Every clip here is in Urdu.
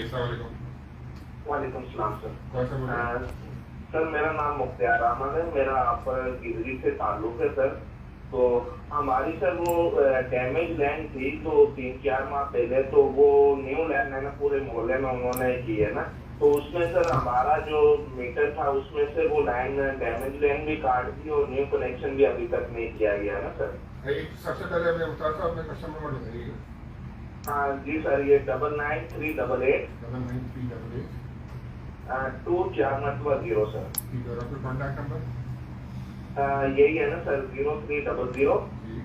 السلام علیکم. وعلیکم السلام سر. کون سا بول رہے ہیں؟ سر میرا نام مختار احمد ہے. میرا آپ پر گدری سے تعلق ہے سر. تو ہماری سر وہ ڈیمیج لینڈ تھی تو 3-4 ماہ پہلے تو وہ نیو لینڈ ہے نا پورے محلے میں انہوں نے کی ہے نا, تو اس میں سر ہمارا جو میٹر تھا اس میں سے وہ لائن ڈیمیج لینڈ بھی کاٹ دی اور نیو کنیکشن بھی ابھی تک نہیں کیا گیا نا سر. سب سے پہلے ہمیں مختار صاحب اپنے کسٹمر نمبر بتائیے. ہاں جی سر, یہ 993888 993888 2490 سر. ٹھیک ہے, اور آپ کا کانٹیکٹ نمبر یہی ہے نا سر, 0300 جی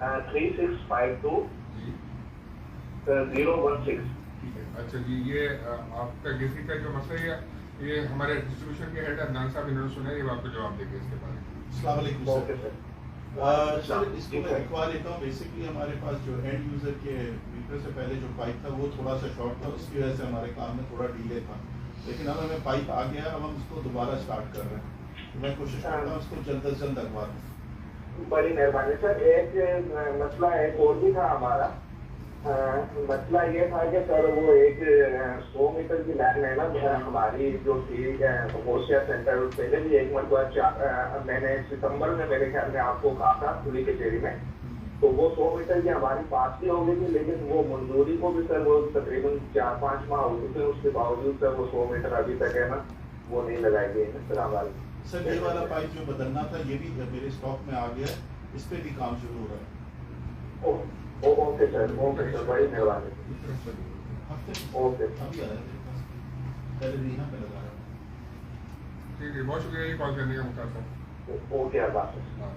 3652 جی 016. ٹھیک ہے. اچھا جی, یہ آپ کا گیسی کا جو مسئلہ ہے یہ ہمارے ڈسٹریبیوشن کے ہیڈ عدنان صاحب انہوں نے سنا ہے, یہ آپ کو جواب دیں گے اس کے بارے میں. السلام علیکم اوکے سر. سر. سر اس کو میں لکھوا لیتا ہوں. بیسکلی ہمارے پاس جو اینڈ یوزر کے میٹر سے پہلے جو پائپ تھا وہ تھوڑا سا شارٹ تھا, اس کی وجہ سے ہمارے کام میں تھوڑا ڈیلے تھا, لیکن اب ہمیں پائپ آ گیا, اب ہم اس کو دوبارہ اسٹارٹ کر رہے ہیں. تو میں کوشش کرتا ہوں اس کو جلد از جلد لگوا دوں. بڑی مہربانی سر. ایک مسئلہ ایک اور بھی تھا ہمارا. مسئلہ یہ تھا کہ سر وہ ایک 100 میٹر کی لائن ہے نا ہماری جو تھی ہوشیار سینٹر, پہلے بھی ایک مرتبہ میں نے ستمبر میں میرے خیال میں آپ کو کہا تھا پوری کچہری میں, تو وہ 100 میٹر کی ہماری پاس بھی ہو گئی تھی, لیکن وہ منظوری کو بھی سر وہ تقریباً 4-5 ماہ ہو چکے, اس کے باوجود سر وہ 100 میٹر ابھی تک ہے نا وہ نہیں لگائی گئی ہے سر ہماری. سر یہ والا پائپ جو بدلنا تھا یہ بھی میرے اسٹاک میں آ گیا ہے, اس پہ بھی کام شروع ہو رہا ہے. اوکے سر, اوکے سر, بڑی مہربانی. اوکے ابھی آ رہا ہے پہلے بھی یہاں پہ لگا رہا ہوں. ٹھیک ہے, بہت شکریہ یہ کال کرنے کا مختار صاحب. اوکے, اللہ حافظ. ہاں.